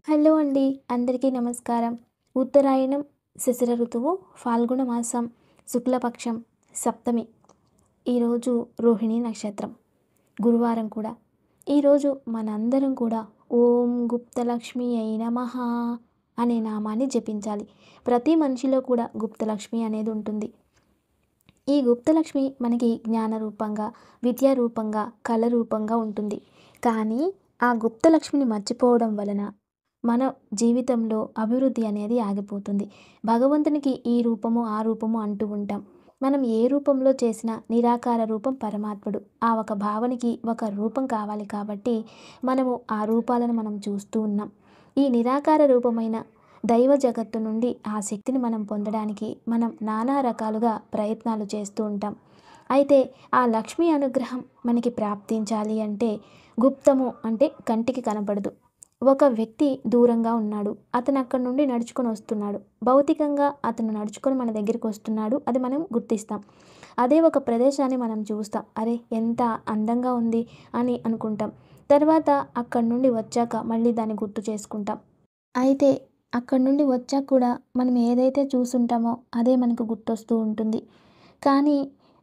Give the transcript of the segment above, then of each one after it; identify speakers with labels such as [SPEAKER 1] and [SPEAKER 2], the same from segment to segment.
[SPEAKER 1] Hello అండి, అందరికీ నమస్కారం. ఉత్తరాయణం, శిశిర ఋతువు, ఫాల్గుణ మాసం, శుక్లపక్షం, సప్తమి. ఈరోజు రోహిణి నక్షత్రం, గురువారం కూడా. ఈరోజు మనందరం కూడా ఓం గుప్తలక్ష్మి అయి నమః అనే నామాన్ని జపించాలి. ప్రతి మనిషిలో కూడా గుప్తలక్ష్మి అనేది ఉంటుంది. ఈ గుప్తలక్ష్మి మనకి జ్ఞాన రూపంగా, విద్యా రూపంగా, కళ రూపంగా ఉంటుంది. కానీ ఆ గుప్తలక్ష్మిని మర్చిపోవడం వలన మన జీవితంలో అభివృద్ధి అనేది ఆగిపోతుంది. భగవంతునికి ఈ రూపము, ఆ రూపము అంటూ ఉంటాం. మనం ఏ రూపంలో చేసినా నిరాకార రూపం పరమాత్ముడు. ఆ ఒక భావనకి ఒక రూపం కావాలి కాబట్టి మనము ఆ రూపాలను మనం చూస్తూ ఉన్నాం. ఈ నిరాకార రూపమైన దైవ జగత్తు నుండి ఆ శక్తిని మనం పొందడానికి మనం నానా రకాలుగా ప్రయత్నాలు చేస్తూ ఉంటాం. అయితే ఆ లక్ష్మీ అనుగ్రహం మనకి ప్రాప్తించాలి అంటే గుప్తము అంటే కంటికి కనపడదు. ఒక వ్యక్తి దూరంగా ఉన్నాడు, అతను అక్కడి నుండి నడుచుకొని వస్తున్నాడు. భౌతికంగా అతను నడుచుకొని మన దగ్గరికి వస్తున్నాడు, అది మనం గుర్తిస్తాం. అదే ఒక ప్రదేశాన్ని మనం చూస్తాం, అరే ఎంత అందంగా ఉంది అని అనుకుంటాం. తర్వాత అక్కడి నుండి వచ్చాక మళ్ళీ దాన్ని గుర్తు చేసుకుంటాం. అయితే అక్కడి నుండి వచ్చాక కూడా మనం ఏదైతే చూసుంటామో అదే మనకు గుర్తొస్తూ ఉంటుంది. కానీ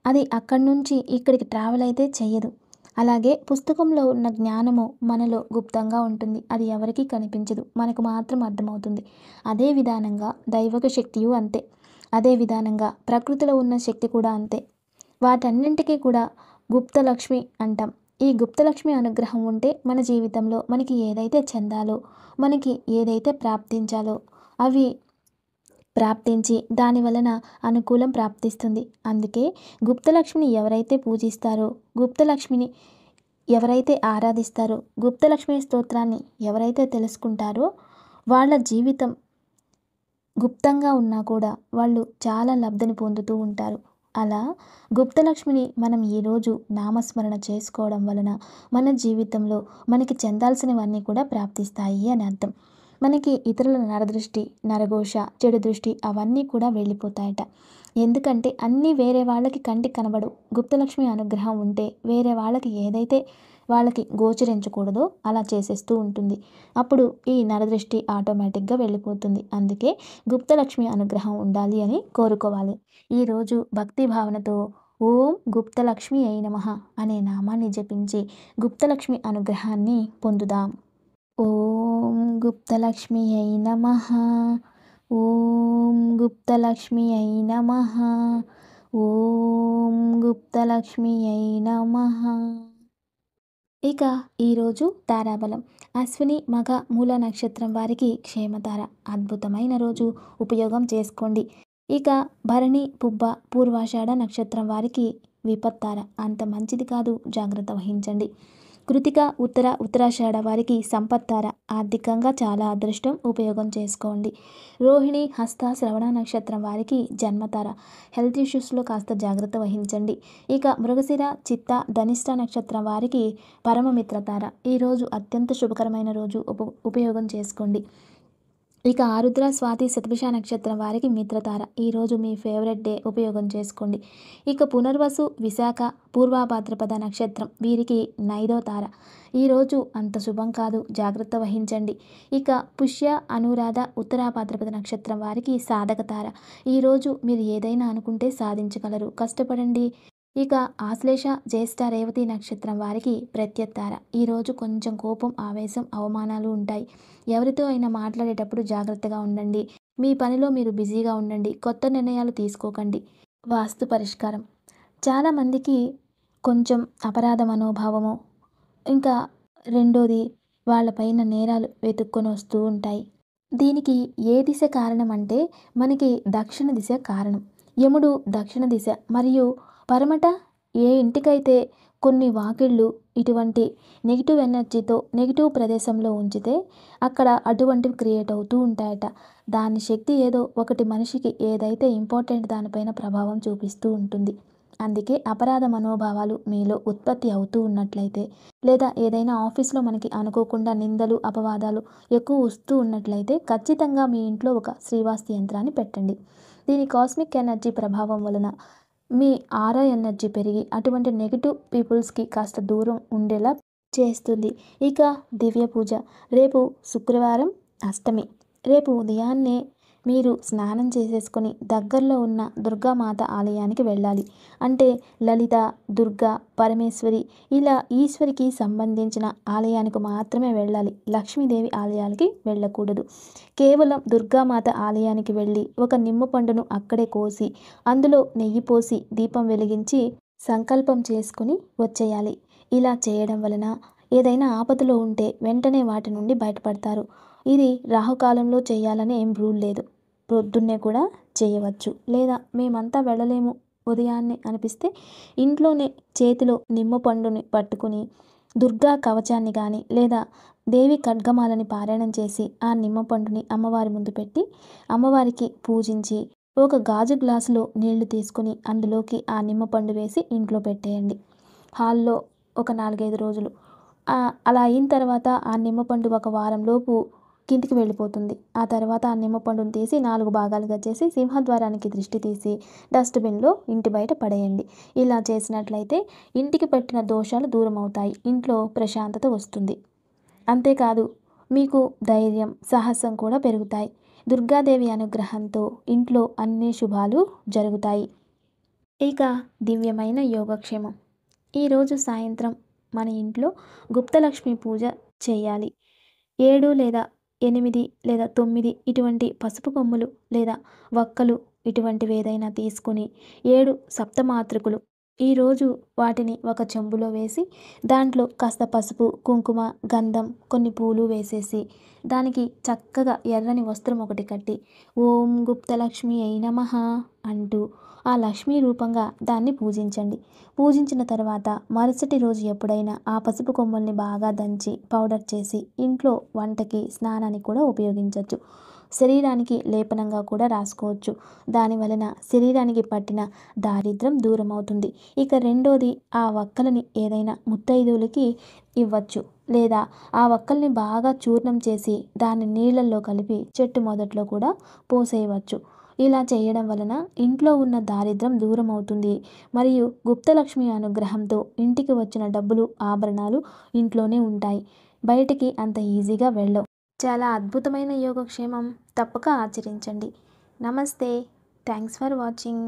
[SPEAKER 1] అది అక్కడి నుంచి ఇక్కడికి ట్రావెల్ అయితే చెయ్యదు. అలాగే పుస్తకంలో ఉన్న జ్ఞానము మనలో గుప్తంగా ఉంటుంది, అది ఎవరికీ కనిపించదు, మనకు మాత్రం అర్థమవుతుంది. అదే విధానంగా దైవక శక్తియు అంతే. అదే విధానంగా ప్రకృతిలో ఉన్న శక్తి కూడా అంతే. వాటన్నింటికీ కూడా గుప్తలక్ష్మి అంటాం. ఈ గుప్తలక్ష్మి అనుగ్రహం ఉంటే మన జీవితంలో మనకి ఏదైతే చెందాలో, మనకి ఏదైతే ప్రాప్తించాలో అవి ప్రాప్తించి దాని వలన అనుకూలం ప్రాప్తిస్తుంది. అందుకే గుప్తలక్ష్మిని ఎవరైతే పూజిస్తారో, గుప్తలక్ష్మిని ఎవరైతే ఆరాధిస్తారో, గుప్తలక్ష్మి స్తోత్రాన్ని ఎవరైతే తెలుసుకుంటారో వాళ్ళ జీవితం గుప్తంగా ఉన్నా కూడా వాళ్ళు చాలా లబ్ధిని పొందుతూ ఉంటారు. అలా గుప్తలక్ష్మిని మనం ఈరోజు నామస్మరణ చేసుకోవడం వలన మన జీవితంలో మనకి చెందాల్సినవన్నీ కూడా ప్రాప్తిస్తాయి అని అర్థం. మనకి ఇతరుల నరదృష్టి, నరఘోష, చెడు దృష్టి అవన్నీ కూడా వెళ్ళిపోతాయట. ఎందుకంటే అన్నీ వేరే వాళ్ళకి కంటికి కనబడు. గుప్తలక్ష్మి అనుగ్రహం ఉంటే వేరే వాళ్ళకి ఏదైతే వాళ్ళకి గోచరించకూడదో అలా చేసేస్తూ ఉంటుంది. అప్పుడు ఈ నరదృష్టి ఆటోమేటిక్గా వెళ్ళిపోతుంది. అందుకే గుప్తలక్ష్మి అనుగ్రహం ఉండాలి అని కోరుకోవాలి. ఈరోజు భక్తి భావనతో ఓం గుప్తలక్ష్మి అయి నమః అనే నామాన్ని జపించి గుప్తలక్ష్మి అనుగ్రహాన్ని పొందుదాం. ఓం గుప్తలక్ష్మి అయి నమః. ఓం గుప్తలక్ష్మి అయి నమః. ఓం గుప్తలక్ష్మి అయి నమః. ఇక ఈరోజు తారాబలం. అశ్విని, మఘ, మూల నక్షత్రం వారికి క్షేమతార. అద్భుతమైన రోజు, ఉపయోగం చేసుకోండి. ఇక భరణి, పుబ్బ, పూర్వాషాఢ నక్షత్రం వారికి విపత్తార. అంత మంచిది కాదు, జాగ్రత్త వహించండి. కృతిక, ఉత్తర, ఉత్తరాషాఢ వారికి సంపత్తార. ఆర్థికంగా చాలా అదృష్టం, ఉపయోగం చేసుకోండి. రోహిణి, హస్త, శ్రవణ నక్షత్రం వారికి జన్మతార. హెల్త్ ఇష్యూస్లో కాస్త జాగ్రత్త వహించండి. ఇక మృగశిర, చిత్త, ధనిష్ట నక్షత్రం వారికి పరమమిత్రతార. ఈరోజు అత్యంత శుభకరమైన రోజు, ఉపయోగం చేసుకోండి. ఇక ఆరుద్ర, స్వాతి, శతభిష నక్షత్రం వారికి మిత్రతార. ఈరోజు మీ ఫేవరెట్ డే, ఉపయోగం చేసుకోండి. ఇక పునర్వసు, విశాఖ, పూర్వభాద్రపద నక్షత్రం వీరికి నైదో తార. ఈరోజు అంత శుభం కాదు, జాగ్రత్త వహించండి. ఇక పుష్య, అనురాధ, ఉత్తరాభాద్రపద నక్షత్రం వారికి సాధక తార. ఈరోజు మీరు ఏదైనా అనుకుంటే సాధించగలరు, కష్టపడండి. ఇక ఆశ్లేష, జ్యేష్ఠ, రేవతి నక్షత్రం వారికి ప్రత్యత్తార. ఈరోజు కొంచెం కోపం, ఆవేశం, అవమానాలు ఉంటాయి. ఎవరితో అయినా మాట్లాడేటప్పుడు జాగ్రత్తగా ఉండండి. మీ పనిలో మీరు బిజీగా ఉండండి, కొత్త నిర్ణయాలు తీసుకోకండి. వాస్తు పరిష్కారం. చాలామందికి కొంచెం అపరాధ మనోభావము, ఇంకా రెండోది వాళ్ళపైన నేరాలు వెతుక్కొని వస్తూ ఉంటాయి. దీనికి ఏ దిశ కారణం అంటే మనకి దక్షిణ దిశ కారణం. యముడు దక్షిణ దిశ మరియు పరమట ఏ ఇంటికైతే కొన్ని వాకిళ్ళు ఇటువంటి నెగిటివ్ ఎనర్జీతో నెగిటివ్ ప్రదేశంలో ఉంచితే అక్కడ అటువంటివి క్రియేట్ అవుతూ ఉంటాయట. దాని శక్తి ఏదో ఒకటి మనిషికి ఏదైతే ఇంపార్టెంట్ దానిపైన ప్రభావం చూపిస్తూ ఉంటుంది. అందుకే అపరాధ మనోభావాలు మీలో ఉత్పత్తి అవుతూ ఉన్నట్లయితే, లేదా ఏదైనా ఆఫీస్లో మనకి అనుకోకుండా నిందలు, అపవాదాలు ఎక్కువ వస్తూ ఉన్నట్లయితే ఖచ్చితంగా మీ ఇంట్లో ఒక శ్రీవాస్తు యంత్రాన్ని పెట్టండి. దీని కాస్మిక్ ఎనర్జీ ప్రభావం వలన మీ ఆరా ఎనర్జీ పెరిగి అటువంటి నెగిటివ్ పీపుల్స్కి కాస్త దూరం ఉండేలా చేస్తుంది. ఇక దివ్య పూజ. రేపు శుక్రవారం అష్టమి. రేపు ఉదయాన్నే మీరు స్నానం చేసేసుకొని దగ్గరలో ఉన్న దుర్గామాత ఆలయానికి వెళ్ళాలి. అంటే లలిత, దుర్గా, పరమేశ్వరి ఇలా ఈశ్వరికి సంబంధించిన ఆలయానికి మాత్రమే వెళ్ళాలి. లక్ష్మీదేవి ఆలయాలకి వెళ్ళకూడదు. కేవలం దుర్గామాత ఆలయానికి వెళ్ళి ఒక నిమ్మ పండును అక్కడే కోసి అందులో నెయ్యి పోసి దీపం వెలిగించి సంకల్పం చేసుకుని వచ్చేయాలి. ఇలా చేయడం వలన ఏదైనా ఆపదలో ఉంటే వెంటనే వాటి నుండి బయటపడతారు. ఇది రాహుకాలంలో చేయాలని ఏం రూల్ లేదు. పొద్దున్నే కూడా చేయవచ్చు. లేదా మేమంతా వెళ్ళలేము ఉదయాన్నే అనిపిస్తే ఇంట్లోనే చేతిలో నిమ్మ పండుని పట్టుకుని దుర్గా కవచాన్ని కానీ లేదా దేవి ఖడ్గమాలని పారాయణం చేసి ఆ నిమ్మ పండుని అమ్మవారి ముందు పెట్టి అమ్మవారికి పూజించి ఒక గాజు గ్లాసులో నీళ్లు తీసుకుని అందులోకి ఆ నిమ్మ పండు వేసి ఇంట్లో పెట్టేయండి. హాల్లో ఒక 4-5 రోజులు అలా అయిన తర్వాత ఆ నిమ్మపండు ఒక వారంలోపు కిందికి వెళ్ళిపోతుంది. ఆ తర్వాత ఆ నిమ్మపండును తీసి 4 భాగాలుగా చేసి సింహద్వారానికి దృష్టి తీసి డస్ట్బిన్లో ఇంటి బయట పడేయండి. ఇలా చేసినట్లయితే ఇంటికి పెట్టిన దోషాలు దూరం అవుతాయి. ఇంట్లో ప్రశాంతత వస్తుంది. అంతేకాదు మీకు ధైర్యం, సాహసం కూడా పెరుగుతాయి. దుర్గాదేవి అనుగ్రహంతో ఇంట్లో అన్ని శుభాలు జరుగుతాయి. ఇక దివ్యమైన యోగక్షేమం. ఈరోజు సాయంత్రం మన ఇంట్లో గుప్తలక్ష్మి పూజ చేయాలి. 7 లేదా 8 లేదా 9 ఇటువంటి పసుపు కొమ్ములు లేదా వక్కలు ఇటువంటివి ఏదైనా తీసుకొని 7 సప్తమాతృకులు ఈరోజు వాటిని ఒక చెంబులో వేసి దాంట్లో కాస్త పసుపు, కుంకుమ, గంధం, కొన్ని పూలు వేసేసి దానికి చక్కగా ఎర్రని వస్త్రం ఒకటి కట్టి ఓం గుప్తలక్ష్మి అయి నమః అంటూ ఆ లక్ష్మీ రూపంగా దాన్ని పూజించండి. పూజించిన తర్వాత మరుసటి రోజు ఎప్పుడైనా ఆ పసుపు కొమ్మల్ని బాగా దంచి పౌడర్ చేసి ఇంట్లో వంటకి, స్నానానికి కూడా ఉపయోగించవచ్చు. శరీరానికి లేపనంగా కూడా రాసుకోవచ్చు. దాని వలన శరీరానికి పట్టిన దారిద్ర్యం దూరం అవుతుంది. ఇక రెండోది, ఆ వక్కలని ఏదైనా ముత్తైదువులకి ఇవ్వచ్చు. లేదా ఆ వక్కల్ని బాగా చూర్ణం చేసి దాన్ని నీళ్ళల్లో కలిపి చెట్టు మొదట్లో కూడా పోసేయవచ్చు. ఇలా చేయడం వలన ఇంట్లో ఉన్న దారిద్ర్యం దూరం అవుతుంది. మరియు గుప్తలక్ష్మి అనుగ్రహంతో ఇంటికి వచ్చిన డబ్బులు, ఆభరణాలు ఇంట్లోనే ఉంటాయి. బయటికి అంత ఈజీగా వెళ్ళవు. చాలా అద్భుతమైన యోగక్షేమం. తప్పక ఆచరించండి. నమస్తే. Thanks for watching.